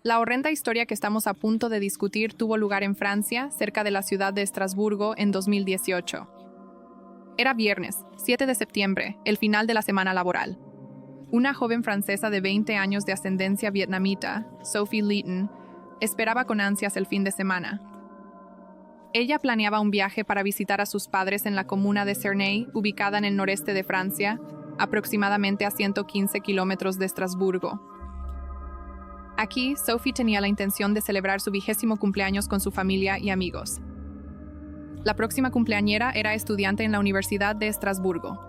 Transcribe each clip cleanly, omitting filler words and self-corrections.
La horrenda historia que estamos a punto de discutir tuvo lugar en Francia, cerca de la ciudad de Estrasburgo, en 2018. Era viernes, 7 de septiembre, el final de la semana laboral. Una joven francesa de 20 años de ascendencia vietnamita, Sophie Litton, esperaba con ansias el fin de semana. Ella planeaba un viaje para visitar a sus padres en la comuna de Cernay, ubicada en el noreste de Francia, aproximadamente a 115 kilómetros de Estrasburgo. Aquí, Sophie tenía la intención de celebrar su 20º cumpleaños con su familia y amigos. La próxima cumpleañera era estudiante en la Universidad de Estrasburgo.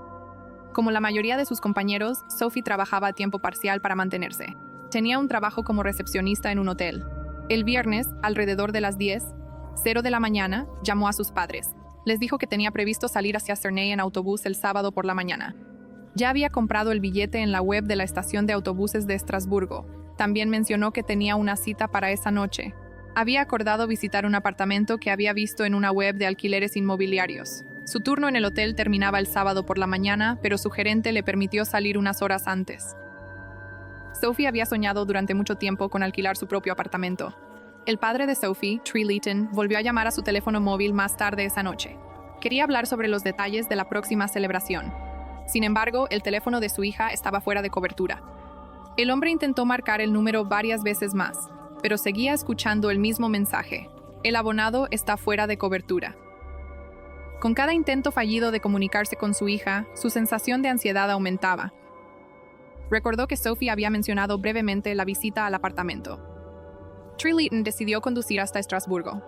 Como la mayoría de sus compañeros, Sophie trabajaba a tiempo parcial para mantenerse. Tenía un trabajo como recepcionista en un hotel. El viernes, alrededor de las 10:00 de la mañana, llamó a sus padres. Les dijo que tenía previsto salir hacia Cernay en autobús el sábado por la mañana. Ya había comprado el billete en la web de la estación de autobuses de Estrasburgo. También mencionó que tenía una cita para esa noche. Había acordado visitar un apartamento que había visto en una web de alquileres inmobiliarios. Su turno en el hotel terminaba el sábado por la mañana, pero su gerente le permitió salir unas horas antes. Sophie había soñado durante mucho tiempo con alquilar su propio apartamento. El padre de Sophie, Tree Litton, volvió a llamar a su teléfono móvil más tarde esa noche. Quería hablar sobre los detalles de la próxima celebración. Sin embargo, el teléfono de su hija estaba fuera de cobertura. El hombre intentó marcar el número varias veces más, pero seguía escuchando el mismo mensaje. El abonado está fuera de cobertura. Con cada intento fallido de comunicarse con su hija, su sensación de ansiedad aumentaba. Recordó que Sophie había mencionado brevemente la visita al apartamento. Tree Litton decidió conducir hasta Estrasburgo.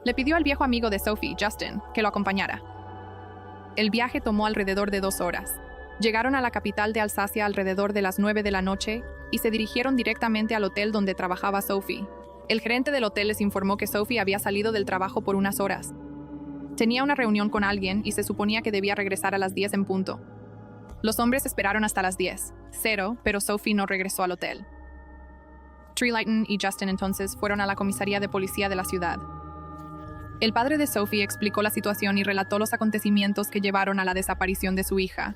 Le pidió al viejo amigo de Sophie, Justin, que lo acompañara. El viaje tomó alrededor de 2 horas. Llegaron a la capital de Alsacia alrededor de las 9 de la noche y se dirigieron directamente al hotel donde trabajaba Sophie. El gerente del hotel les informó que Sophie había salido del trabajo por unas horas. Tenía una reunión con alguien y se suponía que debía regresar a las 10 en punto. Los hombres esperaron hasta las 10:00, pero Sophie no regresó al hotel. Tree Litton y Justin entonces fueron a la comisaría de policía de la ciudad. El padre de Sophie explicó la situación y relató los acontecimientos que llevaron a la desaparición de su hija.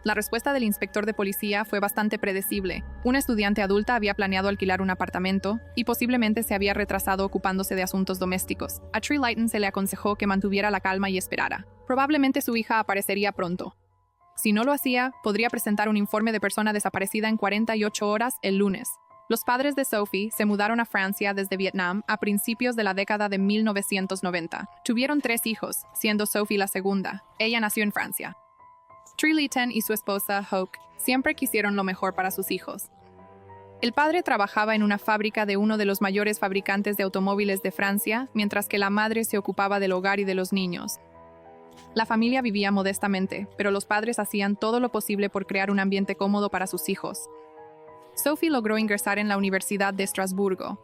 La respuesta del inspector de policía fue bastante predecible. Una estudiante adulta había planeado alquilar un apartamento y posiblemente se había retrasado ocupándose de asuntos domésticos. A Tree Litton se le aconsejó que mantuviera la calma y esperara. Probablemente su hija aparecería pronto. Si no lo hacía, podría presentar un informe de persona desaparecida en 48 horas el lunes. Los padres de Sophie se mudaron a Francia desde Vietnam a principios de la década de 1990. Tuvieron 3 hijos, siendo Sophie la segunda. Ella nació en Francia. Tree Litton y su esposa, Hoke, siempre quisieron lo mejor para sus hijos. El padre trabajaba en una fábrica de uno de los mayores fabricantes de automóviles de Francia, mientras que la madre se ocupaba del hogar y de los niños. La familia vivía modestamente, pero los padres hacían todo lo posible por crear un ambiente cómodo para sus hijos. Sophie logró ingresar en la Universidad de Estrasburgo.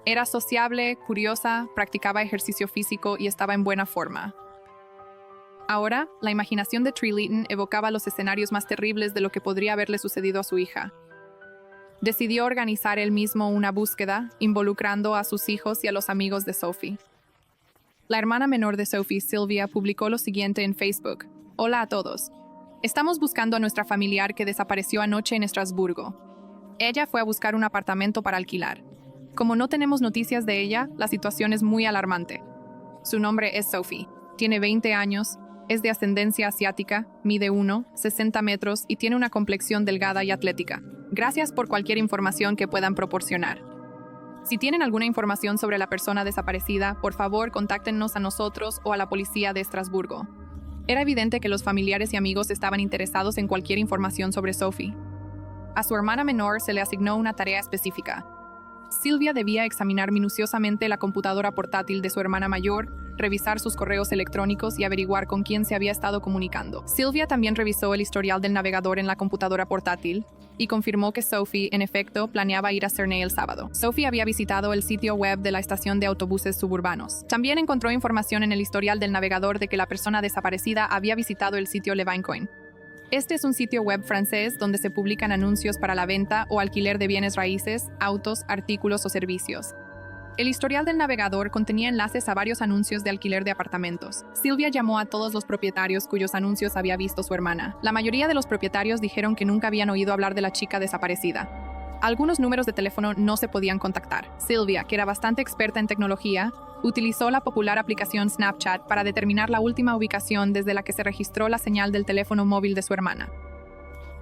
Era sociable, curiosa, practicaba ejercicio físico y estaba en buena forma. Ahora, la imaginación de Tree Litton evocaba los escenarios más terribles de lo que podría haberle sucedido a su hija. Decidió organizar él mismo una búsqueda, involucrando a sus hijos y a los amigos de Sophie. La hermana menor de Sophie, Sylvia, publicó lo siguiente en Facebook. Hola a todos. Estamos buscando a nuestra familiar que desapareció anoche en Estrasburgo. Ella fue a buscar un apartamento para alquilar. Como no tenemos noticias de ella, la situación es muy alarmante. Su nombre es Sophie. Tiene 20 años. Es de ascendencia asiática, mide 1,60 metros y tiene una complexión delgada y atlética. Gracias por cualquier información que puedan proporcionar. Si tienen alguna información sobre la persona desaparecida, por favor, contáctenos a nosotros o a la policía de Estrasburgo. Era evidente que los familiares y amigos estaban interesados en cualquier información sobre Sophie. A su hermana menor se le asignó una tarea específica. Sylvia debía examinar minuciosamente la computadora portátil de su hermana mayor, revisar sus correos electrónicos y averiguar con quién se había estado comunicando. Sylvia también revisó el historial del navegador en la computadora portátil y confirmó que Sophie, en efecto, planeaba ir a Cernay el sábado. Sophie había visitado el sitio web de la estación de autobuses suburbanos. También encontró información en el historial del navegador de que la persona desaparecida había visitado el sitio Le Vincoin. Este es un sitio web francés donde se publican anuncios para la venta o alquiler de bienes raíces, autos, artículos o servicios. El historial del navegador contenía enlaces a varios anuncios de alquiler de apartamentos. Sylvia llamó a todos los propietarios cuyos anuncios había visto su hermana. La mayoría de los propietarios dijeron que nunca habían oído hablar de la chica desaparecida. Algunos números de teléfono no se podían contactar. Sylvia, que era bastante experta en tecnología, utilizó la popular aplicación Snapchat para determinar la última ubicación desde la que se registró la señal del teléfono móvil de su hermana.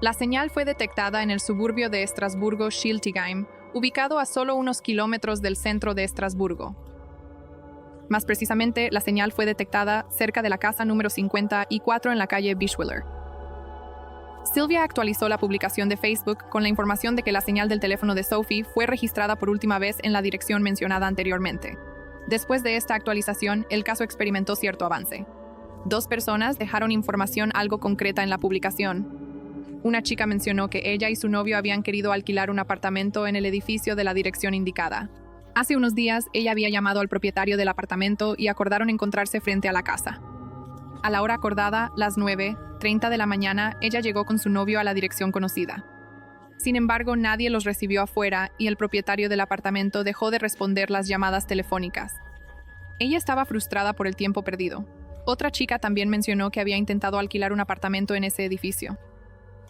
La señal fue detectada en el suburbio de Estrasburgo-Schiltigheim, ubicado a solo unos kilómetros del centro de Estrasburgo. Más precisamente, la señal fue detectada cerca de la casa número 54 en la calle Bischwiller. Sylvia actualizó la publicación de Facebook con la información de que la señal del teléfono de Sophie fue registrada por última vez en la dirección mencionada anteriormente. Después de esta actualización, el caso experimentó cierto avance. 2 personas dejaron información algo concreta en la publicación. Una chica mencionó que ella y su novio habían querido alquilar un apartamento en el edificio de la dirección indicada. Hace unos días, ella había llamado al propietario del apartamento y acordaron encontrarse frente a la casa. A la hora acordada, las 9:30 de la mañana, ella llegó con su novio a la dirección conocida. Sin embargo, nadie los recibió afuera y el propietario del apartamento dejó de responder las llamadas telefónicas. Ella estaba frustrada por el tiempo perdido. Otra chica también mencionó que había intentado alquilar un apartamento en ese edificio.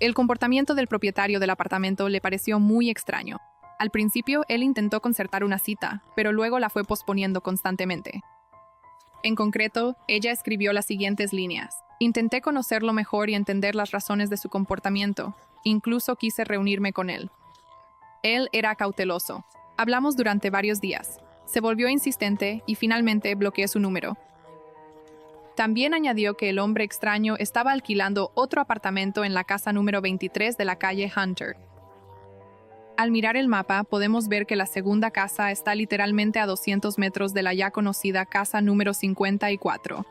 El comportamiento del propietario del apartamento le pareció muy extraño. Al principio, él intentó concertar una cita, pero luego la fue posponiendo constantemente. En concreto, ella escribió las siguientes líneas. Intenté conocerlo mejor y entender las razones de su comportamiento. Incluso quise reunirme con él. Él era cauteloso. Hablamos durante varios días. Se volvió insistente y finalmente bloqueé su número. También añadió que el hombre extraño estaba alquilando otro apartamento en la casa número 23 de la calle Hunter. Al mirar el mapa, podemos ver que la segunda casa está literalmente a 200 metros de la ya conocida casa número 54.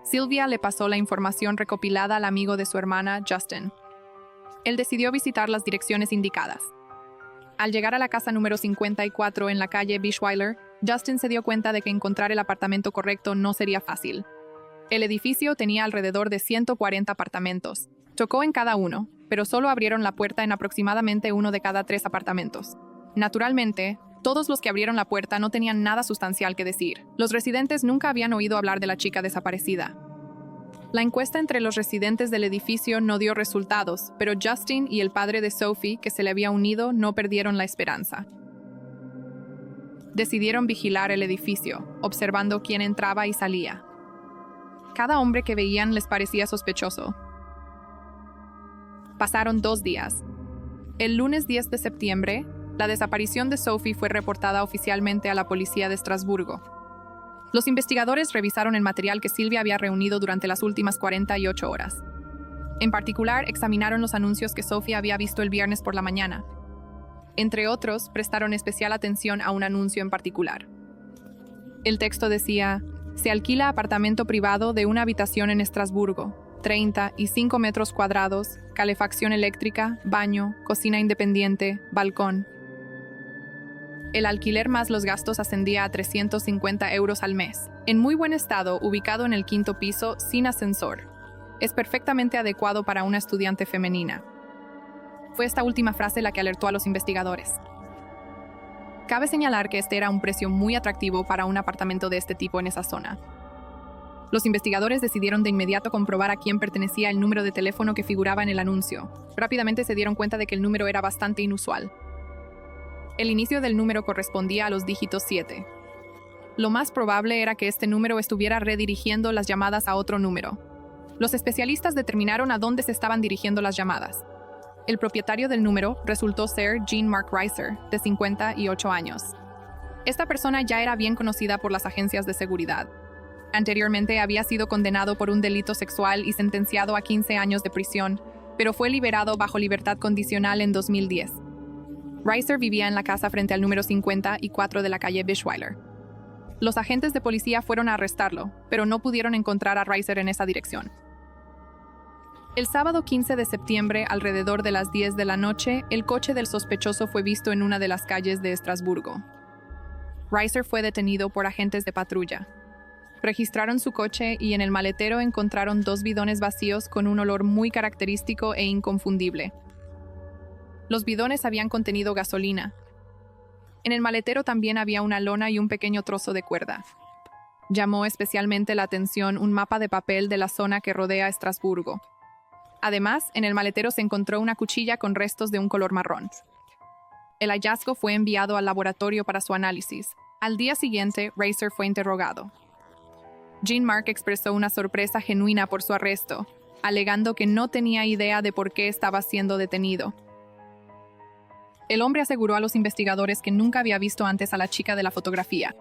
Sylvia le pasó la información recopilada al amigo de su hermana, Justin. Él decidió visitar las direcciones indicadas. Al llegar a la casa número 54 en la calle Bischweiler, Justin se dio cuenta de que encontrar el apartamento correcto no sería fácil. El edificio tenía alrededor de 140 apartamentos. Tocó en cada uno, pero solo abrieron la puerta en aproximadamente 1 de cada 3 apartamentos. Naturalmente, todos los que abrieron la puerta no tenían nada sustancial que decir. Los residentes nunca habían oído hablar de la chica desaparecida. La encuesta entre los residentes del edificio no dio resultados, pero Justin y el padre de Sophie, que se le había unido, no perdieron la esperanza. Decidieron vigilar el edificio, observando quién entraba y salía. Cada hombre que veían les parecía sospechoso. Pasaron 2 días. El lunes 10 de septiembre, la desaparición de Sophie fue reportada oficialmente a la policía de Estrasburgo. Los investigadores revisaron el material que Sylvia había reunido durante las últimas 48 horas. En particular, examinaron los anuncios que Sophie había visto el viernes por la mañana. Entre otros, prestaron especial atención a un anuncio en particular. El texto decía: se alquila apartamento privado de una habitación en Estrasburgo, 35 metros cuadrados, calefacción eléctrica, baño, cocina independiente, balcón. El alquiler más los gastos ascendía a 350 euros al mes. En muy buen estado, ubicado en el 5º piso, sin ascensor. Es perfectamente adecuado para una estudiante femenina. Fue esta última frase la que alertó a los investigadores. Cabe señalar que este era un precio muy atractivo para un apartamento de este tipo en esa zona. Los investigadores decidieron de inmediato comprobar a quién pertenecía el número de teléfono que figuraba en el anuncio. Rápidamente se dieron cuenta de que el número era bastante inusual. El inicio del número correspondía a los dígitos 7. Lo más probable era que este número estuviera redirigiendo las llamadas a otro número. Los especialistas determinaron a dónde se estaban dirigiendo las llamadas. El propietario del número resultó ser Jean Mark Reiser, de 58 años. Esta persona ya era bien conocida por las agencias de seguridad. Anteriormente había sido condenado por un delito sexual y sentenciado a 15 años de prisión, pero fue liberado bajo libertad condicional en 2010. Reiser vivía en la casa frente al número 54 de la calle Bischweiler. Los agentes de policía fueron a arrestarlo, pero no pudieron encontrar a Reiser en esa dirección. El sábado 15 de septiembre, alrededor de las 10 de la noche, el coche del sospechoso fue visto en una de las calles de Estrasburgo. Reiser fue detenido por agentes de patrulla. Registraron su coche y en el maletero encontraron 2 bidones vacíos con un olor muy característico e inconfundible. Los bidones habían contenido gasolina. En el maletero también había una lona y un pequeño trozo de cuerda. Llamó especialmente la atención un mapa de papel de la zona que rodea Estrasburgo. Además, en el maletero se encontró una cuchilla con restos de un color marrón. El hallazgo fue enviado al laboratorio para su análisis. Al día siguiente, Reiser fue interrogado. Jean-Marc expresó una sorpresa genuina por su arresto, alegando que no tenía idea de por qué estaba siendo detenido. El hombre aseguró a los investigadores que nunca había visto antes a la chica de la fotografía.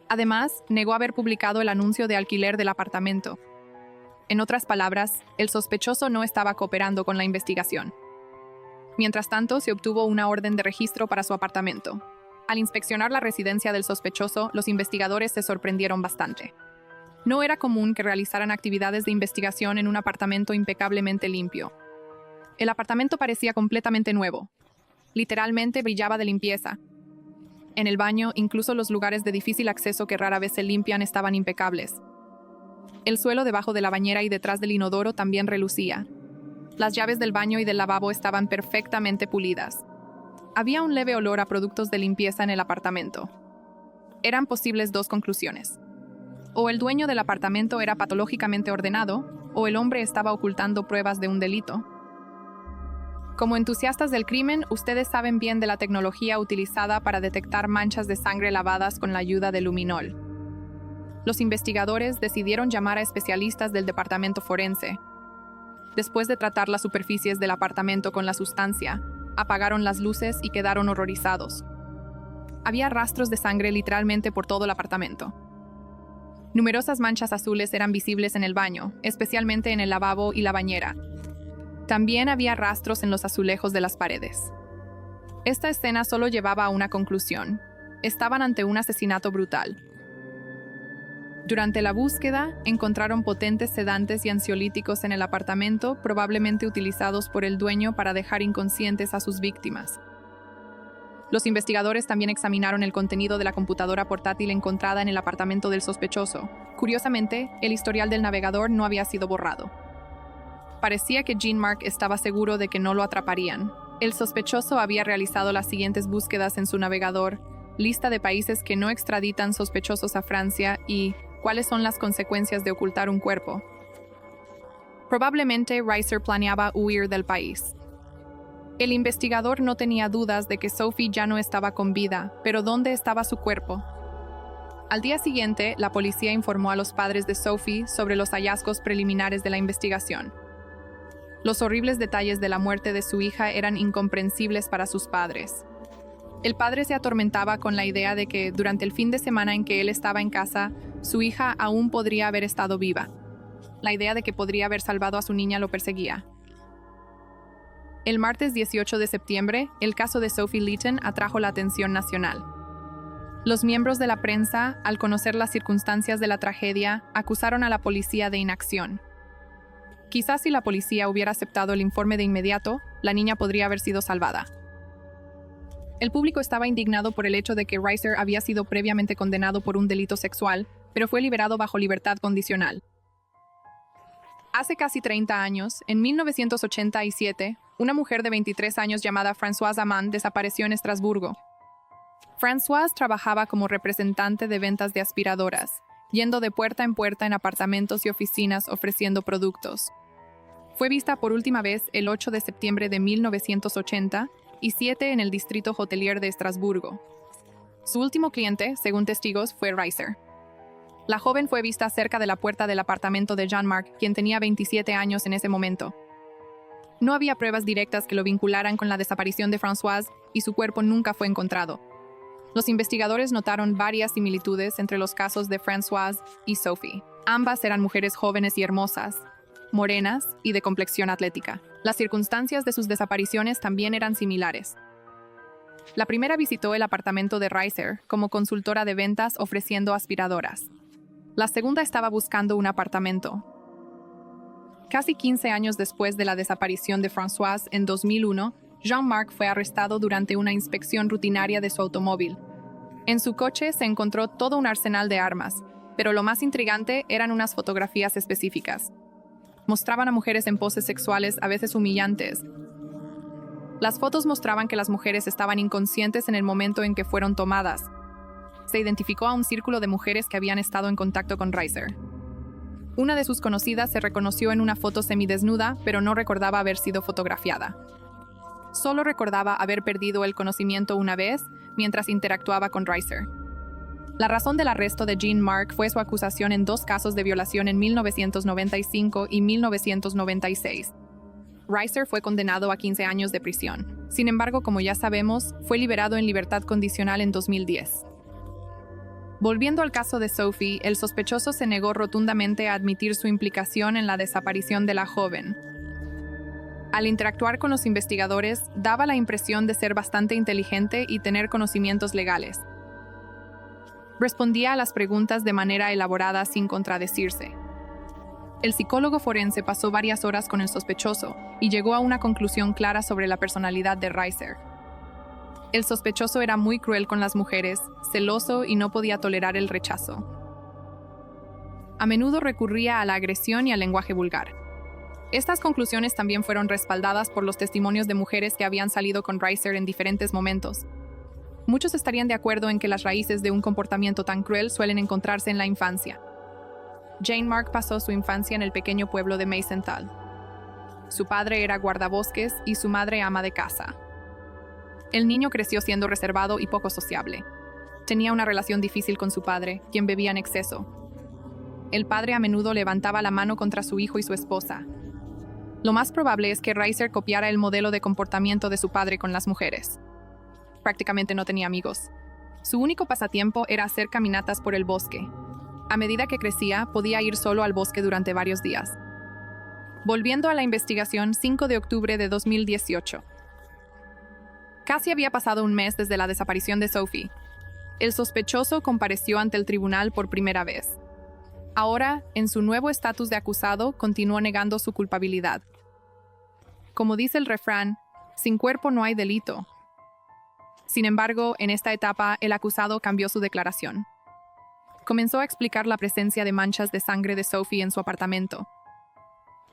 Además, negó haber publicado el anuncio de alquiler del apartamento. En otras palabras, el sospechoso no estaba cooperando con la investigación. Mientras tanto, se obtuvo una orden de registro para su apartamento. Al inspeccionar la residencia del sospechoso, los investigadores se sorprendieron bastante. No era común que realizaran actividades de investigación en un apartamento impecablemente limpio. El apartamento parecía completamente nuevo. Literalmente brillaba de limpieza. En el baño, incluso los lugares de difícil acceso que rara vez se limpian estaban impecables. El suelo debajo de la bañera y detrás del inodoro también relucía. Las llaves del baño y del lavabo estaban perfectamente pulidas. Había un leve olor a productos de limpieza en el apartamento. Eran posibles dos conclusiones. O el dueño del apartamento era patológicamente ordenado, o el hombre estaba ocultando pruebas de un delito. Como entusiastas del crimen, ustedes saben bien de la tecnología utilizada para detectar manchas de sangre lavadas con la ayuda de luminol. Los investigadores decidieron llamar a especialistas del departamento forense. Después de tratar las superficies del apartamento con la sustancia, apagaron las luces y quedaron horrorizados. Había rastros de sangre literalmente por todo el apartamento. Numerosas manchas azules eran visibles en el baño, especialmente en el lavabo y la bañera. También había rastros en los azulejos de las paredes. Esta escena solo llevaba a una conclusión. Estaban ante un asesinato brutal. Durante la búsqueda, encontraron potentes sedantes y ansiolíticos en el apartamento, probablemente utilizados por el dueño para dejar inconscientes a sus víctimas. Los investigadores también examinaron el contenido de la computadora portátil encontrada en el apartamento del sospechoso. Curiosamente, el historial del navegador no había sido borrado. Parecía que Jean-Marc estaba seguro de que no lo atraparían. El sospechoso había realizado las siguientes búsquedas en su navegador: lista de países que no extraditan sospechosos a Francia y ¿cuáles son las consecuencias de ocultar un cuerpo? Probablemente Reiser planeaba huir del país. El investigador no tenía dudas de que Sophie ya no estaba con vida, pero ¿dónde estaba su cuerpo? Al día siguiente, la policía informó a los padres de Sophie sobre los hallazgos preliminares de la investigación. Los horribles detalles de la muerte de su hija eran incomprensibles para sus padres. El padre se atormentaba con la idea de que, durante el fin de semana en que él estaba en casa, su hija aún podría haber estado viva. La idea de que podría haber salvado a su niña lo perseguía. El martes 18 de septiembre, el caso de Sophie Litton atrajo la atención nacional. Los miembros de la prensa, al conocer las circunstancias de la tragedia, acusaron a la policía de inacción. Quizás si la policía hubiera aceptado el informe de inmediato, la niña podría haber sido salvada. El público estaba indignado por el hecho de que Reiser había sido previamente condenado por un delito sexual, pero fue liberado bajo libertad condicional. Hace casi 30 años, en 1987, una mujer de 23 años llamada Françoise Amand desapareció en Estrasburgo. Françoise trabajaba como representante de ventas de aspiradoras, yendo de puerta en puerta en apartamentos y oficinas ofreciendo productos. Fue vista por última vez el 8 de septiembre de 1987 en el distrito hotelier de Estrasburgo. Su último cliente, según testigos, fue Reiser. La joven fue vista cerca de la puerta del apartamento de Jean-Marc, quien tenía 27 años en ese momento. No había pruebas directas que lo vincularan con la desaparición de Françoise y su cuerpo nunca fue encontrado. Los investigadores notaron varias similitudes entre los casos de Françoise y Sophie. Ambas eran mujeres jóvenes y hermosas, morenas y de complexión atlética. Las circunstancias de sus desapariciones también eran similares. La primera visitó el apartamento de Reiser como consultora de ventas ofreciendo aspiradoras. La segunda estaba buscando un apartamento. Casi 15 años después de la desaparición de Françoise en 2001, Jean-Marc fue arrestado durante una inspección rutinaria de su automóvil. En su coche se encontró todo un arsenal de armas, pero lo más intrigante eran unas fotografías específicas. Mostraban a mujeres en poses sexuales a veces humillantes. Las fotos mostraban que las mujeres estaban inconscientes en el momento en que fueron tomadas. Se identificó a un círculo de mujeres que habían estado en contacto con Reiser. Una de sus conocidas se reconoció en una foto semidesnuda, pero no recordaba haber sido fotografiada. Solo recordaba haber perdido el conocimiento una vez mientras interactuaba con Reiser. La razón del arresto de Jean Mark fue su acusación en 2 casos de violación en 1995 y 1996. Reiser fue condenado a 15 años de prisión. Sin embargo, como ya sabemos, fue liberado en libertad condicional en 2010. Volviendo al caso de Sophie, el sospechoso se negó rotundamente a admitir su implicación en la desaparición de la joven. Al interactuar con los investigadores, daba la impresión de ser bastante inteligente y tener conocimientos legales. Respondía a las preguntas de manera elaborada sin contradecirse. El psicólogo forense pasó varias horas con el sospechoso y llegó a una conclusión clara sobre la personalidad de Reiser. El sospechoso era muy cruel con las mujeres, celoso y no podía tolerar el rechazo. A menudo recurría a la agresión y al lenguaje vulgar. Estas conclusiones también fueron respaldadas por los testimonios de mujeres que habían salido con Reiser en diferentes momentos. Muchos estarían de acuerdo en que las raíces de un comportamiento tan cruel suelen encontrarse en la infancia. Jane Mark pasó su infancia en el pequeño pueblo de Meisenthal. Su padre era guardabosques y su madre ama de casa. El niño creció siendo reservado y poco sociable. Tenía una relación difícil con su padre, quien bebía en exceso. El padre a menudo levantaba la mano contra su hijo y su esposa. Lo más probable es que Reiser copiara el modelo de comportamiento de su padre con las mujeres. Prácticamente no tenía amigos. Su único pasatiempo era hacer caminatas por el bosque. A medida que crecía, podía ir solo al bosque durante varios días. Volviendo a la investigación, 5 de octubre de 2018. Casi había pasado un mes desde la desaparición de Sophie. El sospechoso compareció ante el tribunal por primera vez. Ahora, en su nuevo estatus de acusado, continuó negando su culpabilidad. Como dice el refrán, sin cuerpo no hay delito. Sin embargo, en esta etapa, el acusado cambió su declaración. Comenzó a explicar la presencia de manchas de sangre de Sophie en su apartamento.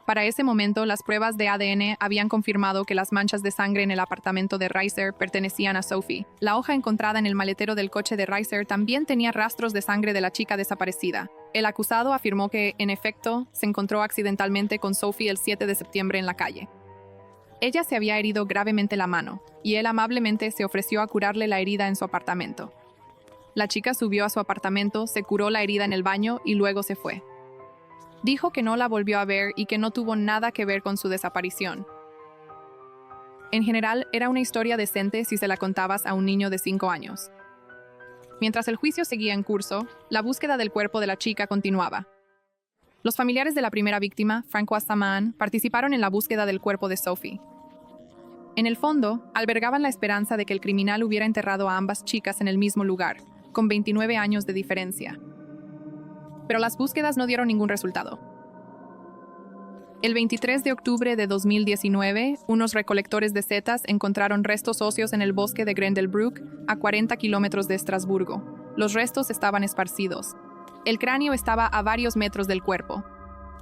Para ese momento, las pruebas de ADN habían confirmado que las manchas de sangre en el apartamento de Reiser pertenecían a Sophie. La hoja encontrada en el maletero del coche de Reiser también tenía rastros de sangre de la chica desaparecida. El acusado afirmó que, en efecto, se encontró accidentalmente con Sophie el 7 de septiembre en la calle. Ella se había herido gravemente la mano, y él amablemente se ofreció a curarle la herida en su apartamento. La chica subió a su apartamento, se curó la herida en el baño y luego se fue. Dijo que no la volvió a ver y que no tuvo nada que ver con su desaparición. En general, era una historia decente si se la contabas a un niño de 5 años. Mientras el juicio seguía en curso, la búsqueda del cuerpo de la chica continuaba. Los familiares de la primera víctima, François Samaan, participaron en la búsqueda del cuerpo de Sophie. En el fondo, albergaban la esperanza de que el criminal hubiera enterrado a ambas chicas en el mismo lugar, con 29 años de diferencia. Pero las búsquedas no dieron ningún resultado. El 23 de octubre de 2019, unos recolectores de setas encontraron restos óseos en el bosque de Grendelbrook, a 40 kilómetros de Estrasburgo. Los restos estaban esparcidos. El cráneo estaba a varios metros del cuerpo.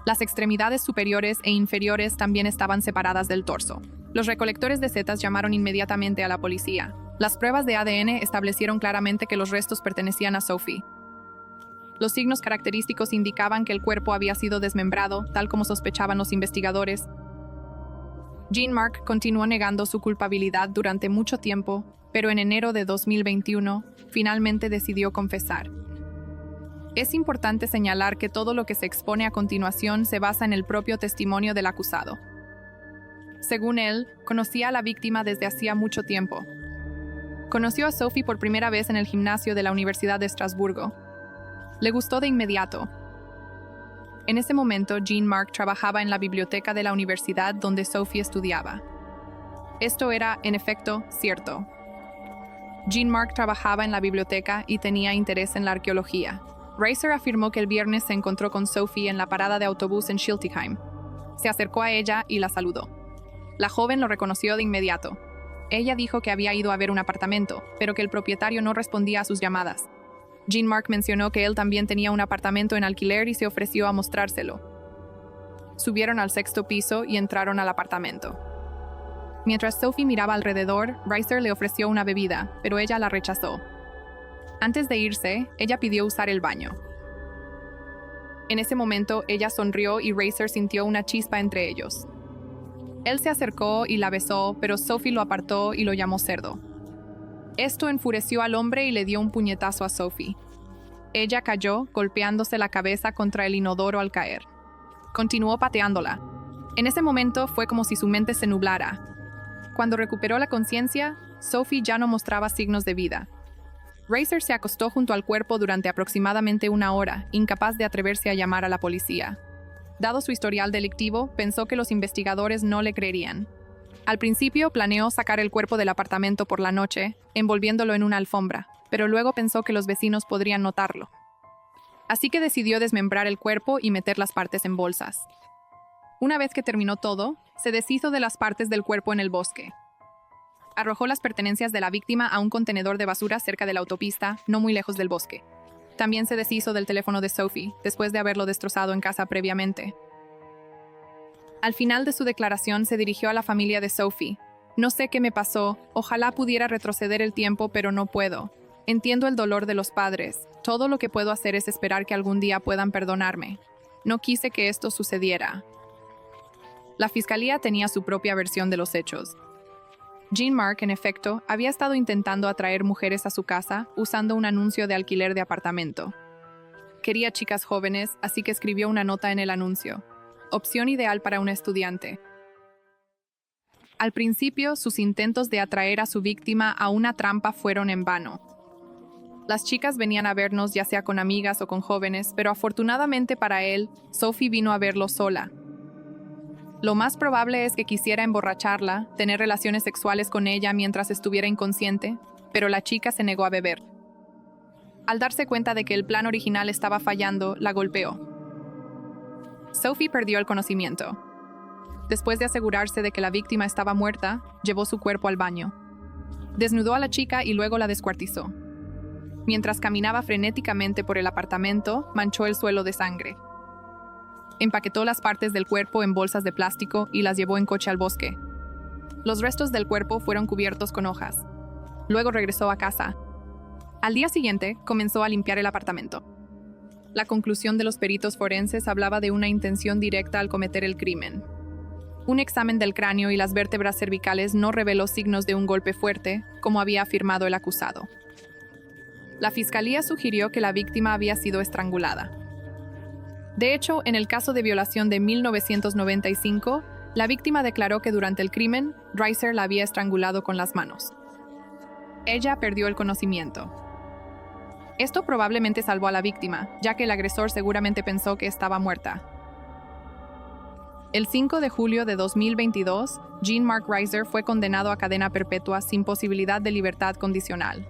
Las extremidades superiores e inferiores también estaban separadas del torso. Los recolectores de setas llamaron inmediatamente a la policía. Las pruebas de ADN establecieron claramente que los restos pertenecían a Sophie. Los signos característicos indicaban que el cuerpo había sido desmembrado, tal como sospechaban los investigadores. Jean Mark continuó negando su culpabilidad durante mucho tiempo, pero en enero de 2021, finalmente decidió confesar. Es importante señalar que todo lo que se expone a continuación se basa en el propio testimonio del acusado. Según él, conocía a la víctima desde hacía mucho tiempo. Conoció a Sophie por primera vez en el gimnasio de la Universidad de Estrasburgo. Le gustó de inmediato. En ese momento, Jean Mark trabajaba en la biblioteca de la universidad donde Sophie estudiaba. Esto era, en efecto, cierto. Jean Mark trabajaba en la biblioteca y tenía interés en la arqueología. Reiser afirmó que el viernes se encontró con Sophie en la parada de autobús en Schiltigheim. Se acercó a ella y la saludó. La joven lo reconoció de inmediato. Ella dijo que había ido a ver un apartamento, pero que el propietario no respondía a sus llamadas. Jean Mark mencionó que él también tenía un apartamento en alquiler y se ofreció a mostrárselo. Subieron al 6º piso y entraron al apartamento. Mientras Sophie miraba alrededor, Reiser le ofreció una bebida, pero ella la rechazó. Antes de irse, ella pidió usar el baño. En ese momento, ella sonrió y Reiser sintió una chispa entre ellos. Él se acercó y la besó, pero Sophie lo apartó y lo llamó cerdo. Esto enfureció al hombre y le dio un puñetazo a Sophie. Ella cayó, golpeándose la cabeza contra el inodoro al caer. Continuó pateándola. En ese momento fue como si su mente se nublara. Cuando recuperó la conciencia, Sophie ya no mostraba signos de vida. Reiser se acostó junto al cuerpo durante aproximadamente 1 hora, incapaz de atreverse a llamar a la policía. Dado su historial delictivo, pensó que los investigadores no le creerían. Al principio planeó sacar el cuerpo del apartamento por la noche, envolviéndolo en una alfombra, pero luego pensó que los vecinos podrían notarlo. Así que decidió desmembrar el cuerpo y meter las partes en bolsas. Una vez que terminó todo, se deshizo de las partes del cuerpo en el bosque. Arrojó las pertenencias de la víctima a un contenedor de basura cerca de la autopista, no muy lejos del bosque. También se deshizo del teléfono de Sophie, después de haberlo destrozado en casa previamente. Al final de su declaración se dirigió a la familia de Sophie. No sé qué me pasó, ojalá pudiera retroceder el tiempo, pero no puedo. Entiendo el dolor de los padres. Todo lo que puedo hacer es esperar que algún día puedan perdonarme. No quise que esto sucediera. La fiscalía tenía su propia versión de los hechos. Jean Mark, en efecto, había estado intentando atraer mujeres a su casa usando un anuncio de alquiler de apartamento. Quería chicas jóvenes, así que escribió una nota en el anuncio. Opción ideal para un estudiante. Al principio, sus intentos de atraer a su víctima a una trampa fueron en vano. Las chicas venían a vernos ya sea con amigas o con jóvenes, pero afortunadamente para él, Sophie vino a verlo sola. Lo más probable es que quisiera emborracharla, tener relaciones sexuales con ella mientras estuviera inconsciente, pero la chica se negó a beber. Al darse cuenta de que el plan original estaba fallando, la golpeó. Sophie perdió el conocimiento. Después de asegurarse de que la víctima estaba muerta, llevó su cuerpo al baño. Desnudó a la chica y luego la descuartizó. Mientras caminaba frenéticamente por el apartamento, manchó el suelo de sangre. Empaquetó las partes del cuerpo en bolsas de plástico y las llevó en coche al bosque. Los restos del cuerpo fueron cubiertos con hojas. Luego regresó a casa. Al día siguiente, comenzó a limpiar el apartamento. La conclusión de los peritos forenses hablaba de una intención directa al cometer el crimen. Un examen del cráneo y las vértebras cervicales no reveló signos de un golpe fuerte, como había afirmado el acusado. La fiscalía sugirió que la víctima había sido estrangulada. De hecho, en el caso de violación de 1995, la víctima declaró que durante el crimen, Reiser la había estrangulado con las manos. Ella perdió el conocimiento. Esto probablemente salvó a la víctima, ya que el agresor seguramente pensó que estaba muerta. El 5 de julio de 2022, Jean Mark Reiser fue condenado a cadena perpetua sin posibilidad de libertad condicional.